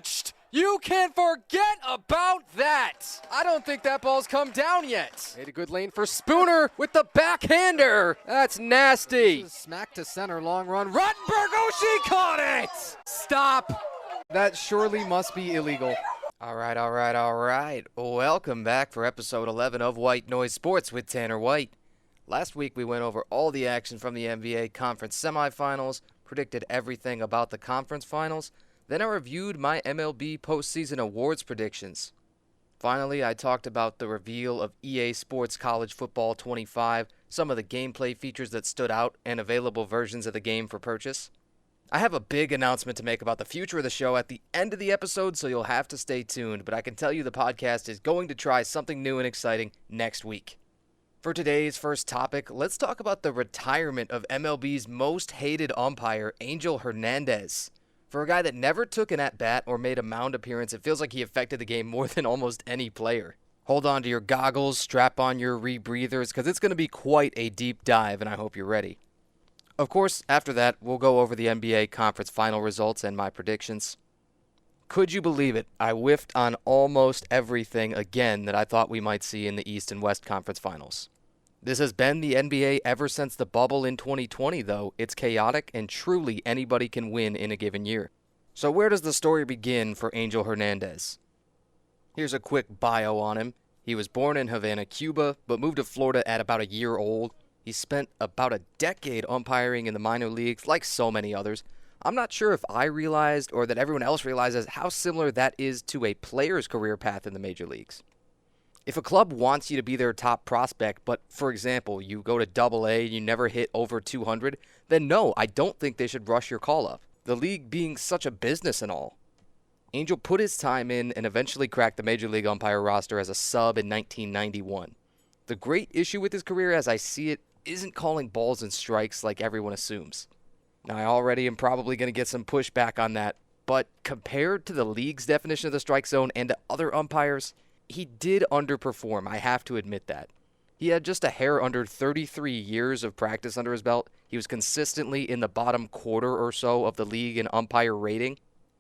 launched. You can forget about that. I don't think that ball's come down yet. Made a good lane for Spooner with the backhander. That's nasty. Smack to center, long run. Rottenberg, oh, she caught it. Stop. That surely must be illegal. All right. Welcome back for episode 11 of White Noise Sports with Tanner White. Last week we went over all the action from the NBA conference semifinals, predicted everything about the conference finals, then I reviewed my MLB postseason awards predictions. Finally, I talked about the reveal of EA Sports College Football 25, some of the gameplay features that stood out, and available versions of the game for purchase. I have a big announcement to make about the future of the show at the end of the episode, so you'll have to stay tuned, but I can tell you the podcast is going to try something new and exciting next week. For today's first topic, let's talk about the retirement of MLB's most hated umpire, Angel Hernandez. For a guy that never took an at-bat or made a mound appearance, it feels like he affected the game more than almost any player. Hold on to your goggles, strap on your rebreathers, because it's going to be quite a deep dive, and I hope you're ready. Of course, after that, we'll go over the NBA conference final results and my predictions. Could you believe it? I whiffed on almost everything again that I thought we might see in the East and West Conference Finals. This has been the NBA ever since the bubble in 2020, though. It's chaotic, and truly anybody can win in a given year. So where does the story begin for Angel Hernandez? Here's a quick bio on him. He was born in Havana, Cuba, but moved to Florida at about a year old. He spent about a decade umpiring in the minor leagues, like so many others. I'm not sure if I realized, or that everyone else realizes, how similar that is to a player's career path in the major leagues. If a club wants you to be their top prospect, but, for example, you go to Double-A and you never hit over 200, then no, I don't think they should rush your call-up, the league being such a business and all. Angel put his time in and eventually cracked the Major League umpire roster as a sub in 1991. The great issue with his career, as I see it, isn't calling balls and strikes like everyone assumes. Now, I already am probably going to get some pushback on that, but compared to the league's definition of the strike zone and to other umpires, he did underperform, I have to admit that. He had just a hair under 33 years of practice under his belt. He was consistently in the bottom quarter or so of the league in umpire rating.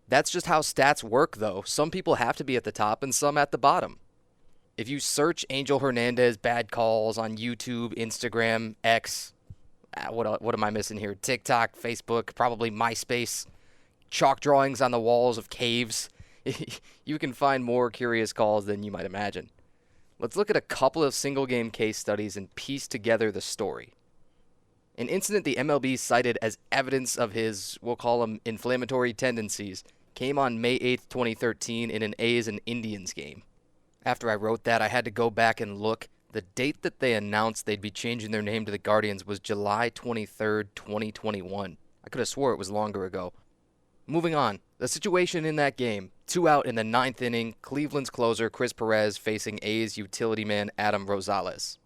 That's just how stats work, though. Some people have to be at the top and some at the bottom. If you search Angel Hernandez bad calls on YouTube, Instagram, X, what am I missing here? TikTok, Facebook, probably MySpace, chalk drawings on the walls of caves, you can find more curious calls than you might imagine. Let's look at a couple of single-game case studies and piece together the story. An incident the MLB cited as evidence of his, we'll call them inflammatory tendencies, came on May 8th, 2013 in an A's and Indians game. After I wrote that, I had to go back and look. The date that they announced they'd be changing their name to the Guardians was July 23rd, 2021. I could have swore it was longer ago. Moving on, the situation in that game. 2 out in the 9th inning, Cleveland's closer Chris Perez facing A's utility man Adam Rosales.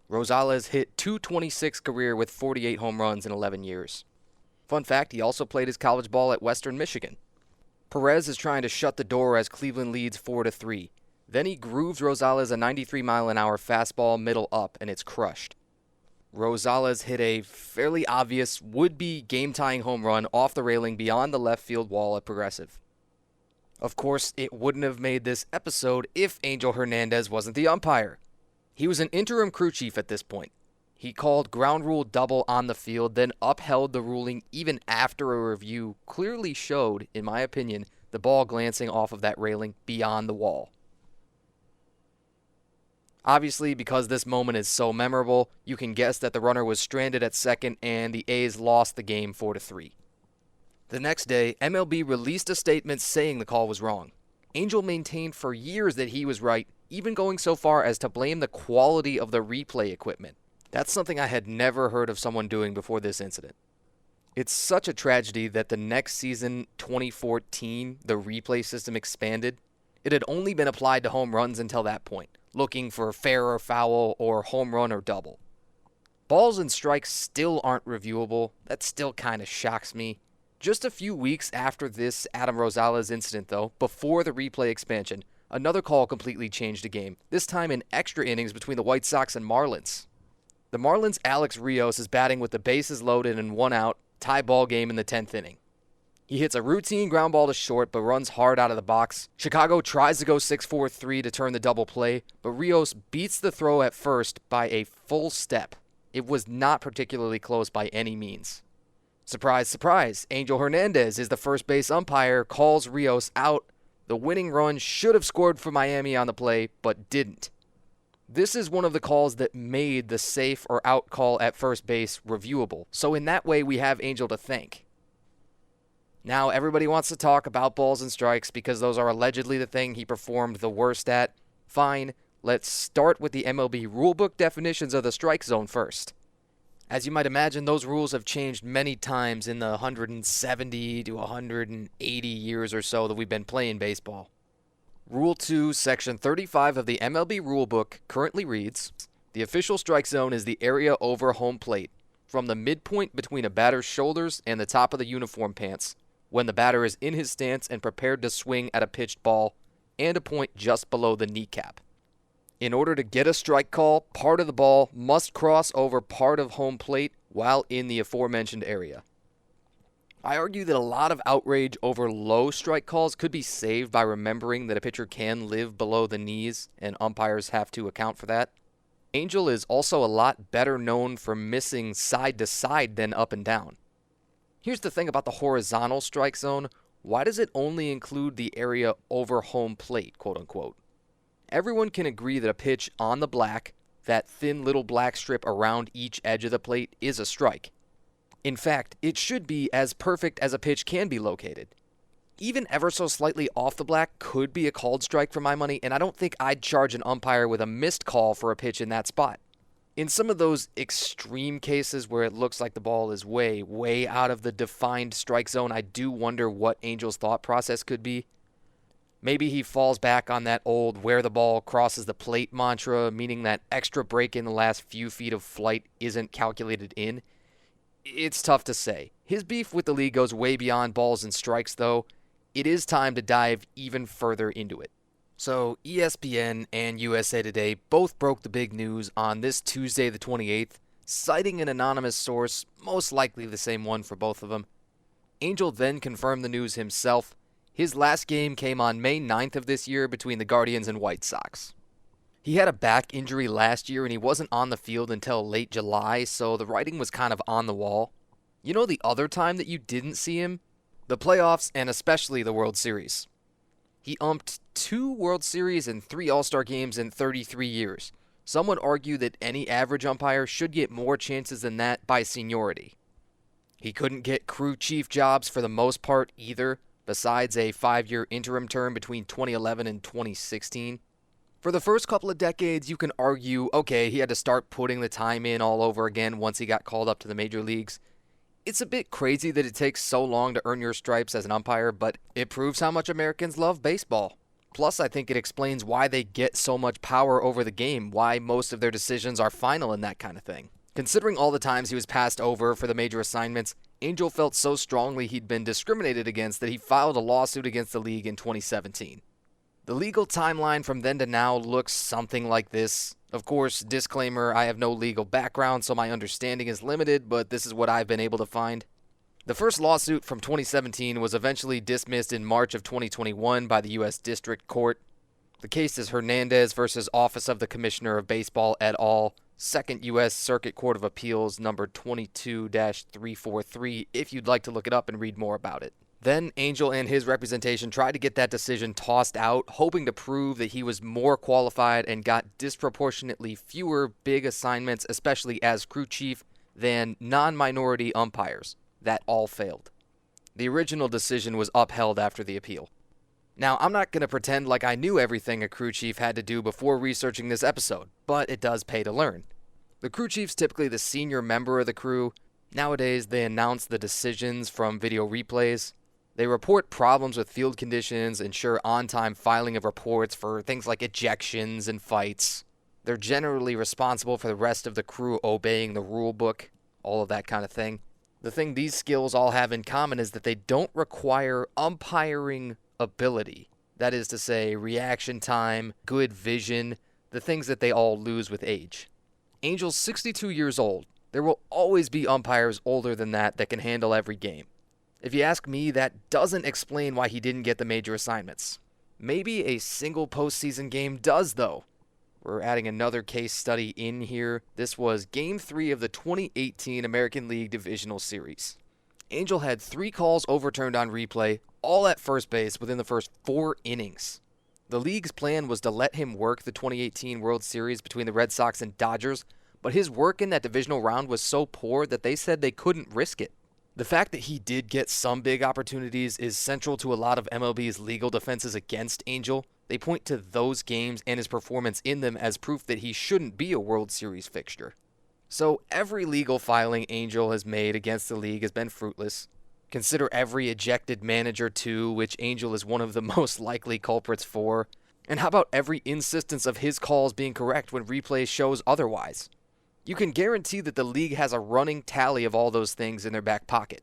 Rosales hit .226 career with 48 home runs in 11 years. Fun fact, he also played his college ball at Western Michigan. Perez is trying to shut the door as Cleveland leads 4-3. Then he grooves Rosales a 93-mile-an-hour fastball middle up, and it's crushed. Rosales hit a fairly obvious would-be game-tying home run off the railing beyond the left field wall at Progressive. Of course, it wouldn't have made this episode if Angel Hernandez wasn't the umpire. He was an interim crew chief at this point. He called ground rule double on the field, then upheld the ruling even after a review clearly showed, in my opinion, the ball glancing off of that railing beyond the wall. Obviously, because this moment is so memorable, you can guess that the runner was stranded at second and the A's lost the game 4-3. The next day, MLB released a statement saying the call was wrong. Angel maintained for years that he was right, even going so far as to blame the quality of the replay equipment. That's something I had never heard of someone doing before this incident. It's such a tragedy that the next season, 2014, the replay system expanded. It had only been applied to home runs until that point, looking for fair or foul or home run or double. Balls and strikes still aren't reviewable. That still kind of shocks me. Just a few weeks after this Adam Rosales incident, though, before the replay expansion, another call completely changed the game, this time in extra innings between the White Sox and Marlins. The Marlins' Alex Rios is batting with the bases loaded and 1 out, tie ball game in the 10th inning. He hits a routine ground ball to short, but runs hard out of the box. Chicago tries to go 6-4-3 to turn the double play, but Rios beats the throw at first by a full step. It was not particularly close by any means. Surprise, surprise, Angel Hernandez is the first base umpire, calls Rios out. The winning run should have scored for Miami on the play, but didn't. This is one of the calls that made the safe or out call at first base reviewable, so in that way we have Angel to thank. Now, everybody wants to talk about balls and strikes because those are allegedly the thing he performed the worst at. Fine, let's start with the MLB rulebook definitions of the strike zone first. As you might imagine, those rules have changed many times in the 170 to 180 years or so that we've been playing baseball. Rule 2, Section 35 of the MLB rulebook currently reads, "The official strike zone is the area over home plate, from the midpoint between a batter's shoulders and the top of the uniform pants, when the batter is in his stance and prepared to swing at a pitched ball, and a point just below the kneecap. In order to get a strike call, part of the ball must cross over part of home plate while in the aforementioned area." I argue that a lot of outrage over low strike calls could be saved by remembering that a pitcher can live below the knees, and umpires have to account for that. Angel is also a lot better known for missing side to side than up and down. Here's the thing about the horizontal strike zone. Why does it only include the area over home plate, quote unquote? Everyone can agree that a pitch on the black, that thin little black strip around each edge of the plate, is a strike. In fact, it should be as perfect as a pitch can be located. Even ever so slightly off the black could be a called strike for my money, and I don't think I'd charge an umpire with a missed call for a pitch in that spot. In some of those extreme cases where it looks like the ball is way, way out of the defined strike zone, I do wonder what Angel's thought process could be. Maybe he falls back on that old where the ball crosses the plate mantra, meaning that extra break in the last few feet of flight isn't calculated in. It's tough to say. His beef with the league goes way beyond balls and strikes, though. It is time to dive even further into it. So, ESPN and USA Today both broke the big news on this Tuesday the 28th, citing an anonymous source, most likely the same one for both of them. Angel then confirmed the news himself. His last game came on May 9th of this year between the Guardians and White Sox. He had a back injury last year and he wasn't on the field until late July, so the writing was kind of on the wall. You know the other time that you didn't see him? The playoffs and especially the World Series. He umped 2 World Series and 3 All-Star games in 33 years. Some would argue that any average umpire should get more chances than that by seniority. He couldn't get crew chief jobs for the most part either, besides a 5-year interim term between 2011 and 2016. For the first couple of decades, you can argue, okay, he had to start putting the time in all over again once he got called up to the major leagues. It's a bit crazy that it takes so long to earn your stripes as an umpire, but it proves how much Americans love baseball. Plus, I think it explains why they get so much power over the game, why most of their decisions are final and that kind of thing. Considering all the times he was passed over for the major assignments, Angel felt so strongly he'd been discriminated against that he filed a lawsuit against the league in 2017. The legal timeline from then to now looks something like this. Of course, disclaimer, I have no legal background, so my understanding is limited, but this is what I've been able to find. The first lawsuit from 2017 was eventually dismissed in March of 2021 by the U.S. District Court. The case is Hernandez versus Office of the Commissioner of Baseball et al., 2nd U.S. Circuit Court of Appeals, number 22-343, if you'd like to look it up and read more about it. Then Angel and his representation tried to get that decision tossed out, hoping to prove that he was more qualified and got disproportionately fewer big assignments, especially as crew chief, than non-minority umpires. That all failed. The original decision was upheld after the appeal. Now, I'm not going to pretend like I knew everything a crew chief had to do before researching this episode, but it does pay to learn. The crew chief's typically the senior member of the crew. Nowadays, they announce the decisions from video replays. They report problems with field conditions, ensure on-time filing of reports for things like ejections and fights. They're generally responsible for the rest of the crew obeying the rule book, all of that kind of thing. The thing these skills all have in common is that they don't require umpiring ability. That is to say, reaction time, good vision, the things that they all lose with age. Angel's 62 years old. There will always be umpires older than that can handle every game. If you ask me, that doesn't explain why he didn't get the major assignments. Maybe a single postseason game does, though. We're adding another case study in here. This was Game 3 of the 2018 American League Divisional Series. Angel had 3 calls overturned on replay, all at first base within the first 4 innings. The league's plan was to let him work the 2018 World Series between the Red Sox and Dodgers, but his work in that divisional round was so poor that they said they couldn't risk it. The fact that he did get some big opportunities is central to a lot of MLB's legal defenses against Angel. They point to those games and his performance in them as proof that he shouldn't be a World Series fixture. So every legal filing Angel has made against the league has been fruitless. Consider every ejected manager too, which Angel is one of the most likely culprits for. And how about every insistence of his calls being correct when replay shows otherwise? You can guarantee that the league has a running tally of all those things in their back pocket.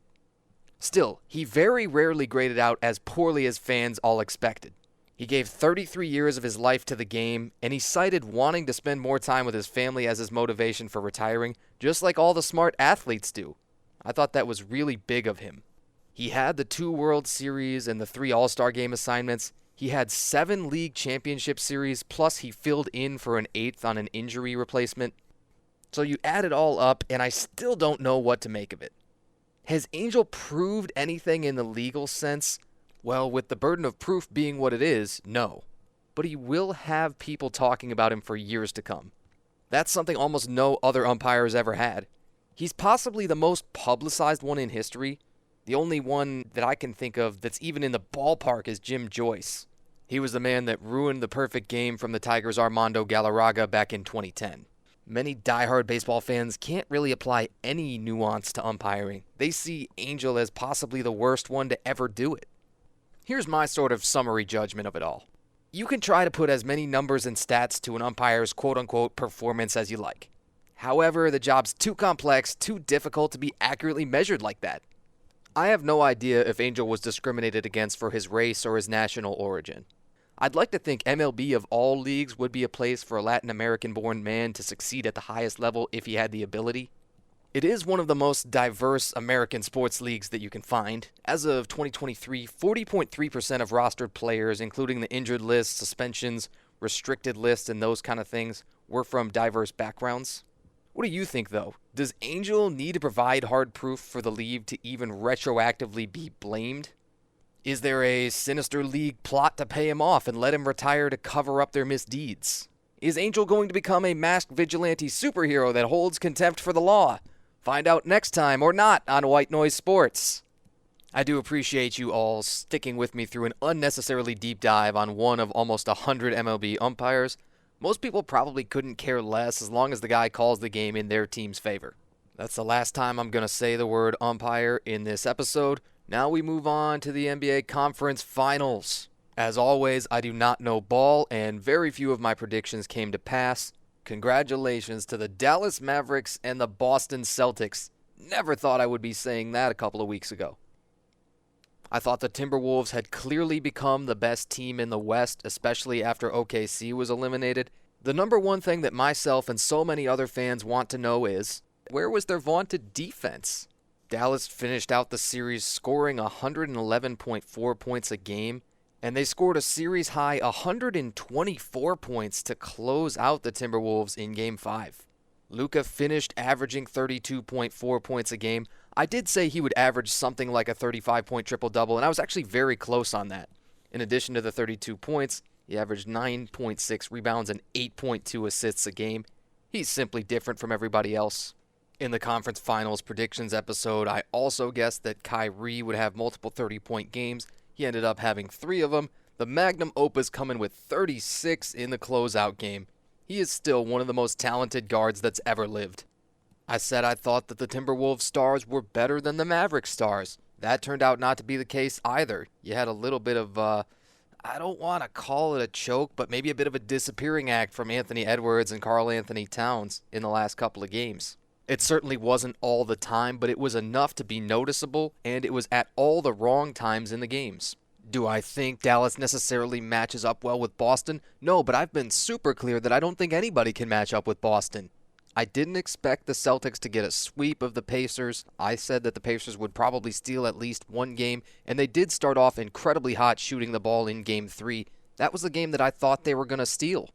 Still, he very rarely graded out as poorly as fans all expected. He gave 33 years of his life to the game, and he cited wanting to spend more time with his family as his motivation for retiring, just like all the smart athletes do. I thought that was really big of him. He had the 2 World Series and the 3 All-Star Game assignments. He had 7 League Championship Series, plus he filled in for an 8th on an injury replacement. So you add it all up, and I still don't know what to make of it. Has Angel proved anything in the legal sense? Well, with the burden of proof being what it is, no. But he will have people talking about him for years to come. That's something almost no other umpire has ever had. He's possibly the most publicized one in history. The only one that I can think of that's even in the ballpark is Jim Joyce. He was the man that ruined the perfect game from the Tigers' Armando Galarraga back in 2010. Many diehard baseball fans can't really apply any nuance to umpiring. They see Angel as possibly the worst one to ever do it. Here's my sort of summary judgment of it all. You can try to put as many numbers and stats to an umpire's quote-unquote performance as you like. However, the job's too complex, too difficult to be accurately measured like that. I have no idea if Angel was discriminated against for his race or his national origin. I'd like to think MLB of all leagues would be a place for a Latin American-born man to succeed at the highest level if he had the ability. It is one of the most diverse American sports leagues that you can find. As of 2023, 40.3% of rostered players, including the injured list, suspensions, restricted list, and those kind of things, were from diverse backgrounds. What do you think, though? Does Angel need to provide hard proof for the league to even retroactively be blamed? Is there a sinister league plot to pay him off and let him retire to cover up their misdeeds? Is Angel going to become a masked vigilante superhero that holds contempt for the law? Find out next time or not on White Noise Sports. I do appreciate you all sticking with me through an unnecessarily deep dive on one of almost 100 MLB umpires. Most people probably couldn't care less as long as the guy calls the game in their team's favor. That's the last time I'm going to say the word umpire in this episode. Now we move on to the NBA Conference Finals. As always, I do not know ball, and very few of my predictions came to pass. Congratulations to the Dallas Mavericks and the Boston Celtics. Never thought I would be saying that a couple of weeks ago. I thought the Timberwolves had clearly become the best team in the West, especially after OKC was eliminated. The number one thing that myself and so many other fans want to know is, where was their vaunted defense? Dallas finished out the series scoring 111.4 points a game, and they scored a series-high 124 points to close out the Timberwolves in Game 5. Luka finished averaging 32.4 points a game. I did say he would average something like a 35-point triple-double, and I was actually very close on that. In addition to the 32 points, he averaged 9.6 rebounds and 8.2 assists a game. He's simply different from everybody else. In the conference finals predictions episode, I also guessed that Kyrie would have multiple 30-point games. He ended up having 3 of them. The magnum opus coming with 36 in the closeout game. He is still one of the most talented guards that's ever lived. I said I thought that the Timberwolves stars were better than the Mavericks stars. That turned out not to be the case either. You had a little bit of, I don't want to call it a choke, but maybe a bit of a disappearing act from Anthony Edwards and Karl Anthony Towns in the last couple of games. It certainly wasn't all the time, but it was enough to be noticeable, and it was at all the wrong times in the games. Do I think Dallas necessarily matches up well with Boston? No, but I've been super clear that I don't think anybody can match up with Boston. I didn't expect the Celtics to get a sweep of the Pacers. I said that the Pacers would probably steal at least one game, and they did start off incredibly hot shooting the ball in Game 3. That was the game that I thought they were going to steal.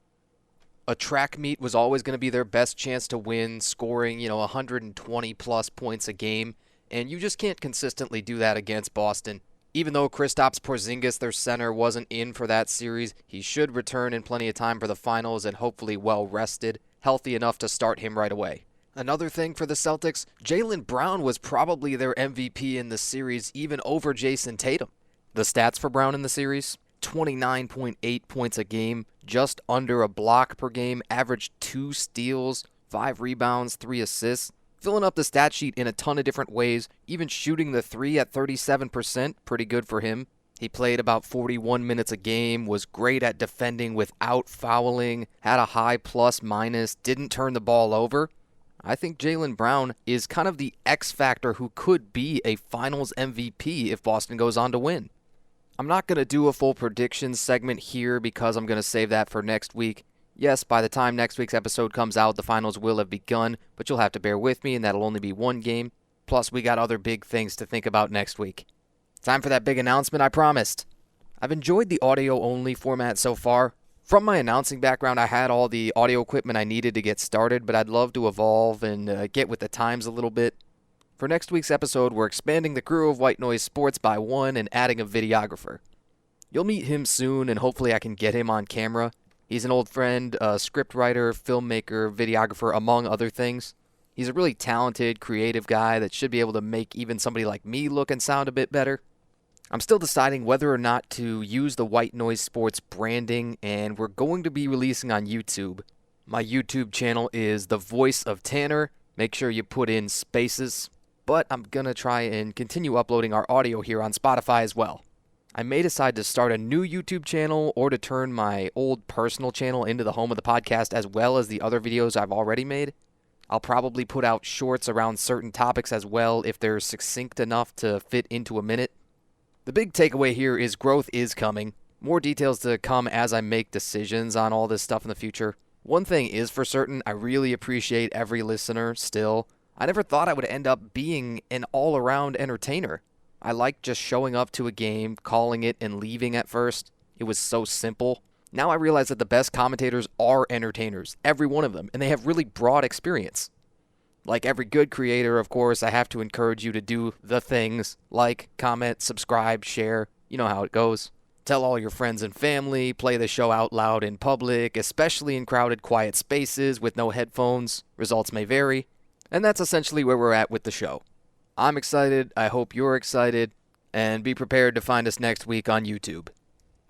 A track meet was always going to be their best chance to win, scoring, 120-plus points a game, and you just can't consistently do that against Boston. Even though Kristaps Porzingis, their center, wasn't in for that series, he should return in plenty of time for the finals and hopefully well-rested, healthy enough to start him right away. Another thing for the Celtics, Jaylen Brown was probably their MVP in the series, even over Jason Tatum. The stats for Brown in the series: 29.8 points a game, just under a block per game, averaged 2 steals, 5 rebounds, 3 assists. Filling up the stat sheet in a ton of different ways, even shooting the 3 at 37%, pretty good for him. He played about 41 minutes a game, was great at defending without fouling, had a high plus-minus, didn't turn the ball over. I think Jaylen Brown is kind of the X factor who could be a finals MVP if Boston goes on to win. I'm not going to do a full predictions segment here because I'm going to save that for next week. Yes, by the time next week's episode comes out, the finals will have begun, but you'll have to bear with me, and that'll only be one game. Plus, we got other big things to think about next week. Time for that big announcement I promised. I've enjoyed the audio-only format so far. From my announcing background, I had all the audio equipment I needed to get started, but I'd love to evolve and get with the times a little bit. For next week's episode, we're expanding the crew of White Noise Sports by one and adding a videographer. You'll meet him soon, and hopefully I can get him on camera. He's an old friend, a scriptwriter, filmmaker, videographer, among other things. He's a really talented, creative guy that should be able to make even somebody like me look and sound a bit better. I'm still deciding whether or not to use the White Noise Sports branding, and we're going to be releasing on YouTube. My YouTube channel is The Voice of Tanner. Make sure you put in spaces. But I'm going to try and continue uploading our audio here on Spotify as well. I may decide to start a new YouTube channel or to turn my old personal channel into the home of the podcast as well as the other videos I've already made. I'll probably put out shorts around certain topics as well if they're succinct enough to fit into a minute. The big takeaway here is growth is coming. More details to come as I make decisions on all this stuff in the future. One thing is for certain, I really appreciate every listener still. I never thought I would end up being an all-around entertainer. I like just showing up to a game, calling it, and leaving at first. It was so simple. Now I realize that the best commentators are entertainers, every one of them, and they have really broad experience. Like every good creator, of course, I have to encourage you to do the things, like, comment, subscribe, share, you know how it goes. Tell all your friends and family, play the show out loud in public, especially in crowded, quiet spaces with no headphones. Results may vary. And that's essentially where we're at with the show. I'm excited, I hope you're excited, and be prepared to find us next week on YouTube.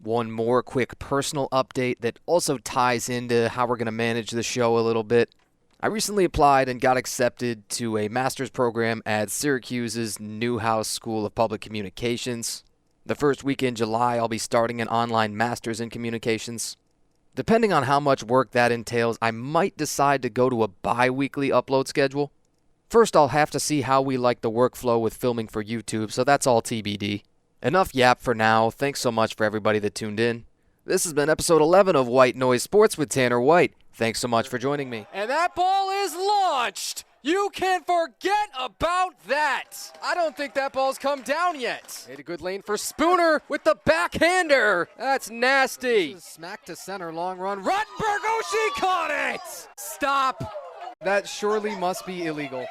One more quick personal update that also ties into how we're going to manage the show a little bit. I recently applied and got accepted to a master's program at Syracuse's Newhouse School of Public Communications. The first week in July, I'll be starting an online master's in communications. Depending on how much work that entails, I might decide to go to a bi-weekly upload schedule. First, I'll have to see how we like the workflow with filming for YouTube, so that's all TBD. Enough yap for now. Thanks so much for everybody that tuned in. This has been episode 11 of White Noise Sports with Tanner White. Thanks so much for joining me. And that ball is launched. You can forget about that. I don't think that ball's come down yet. Made a good lane for Spooner with the backhander. That's nasty. Smack to center, long run. Rottenberg, oh, she caught it. Stop. That surely must be illegal.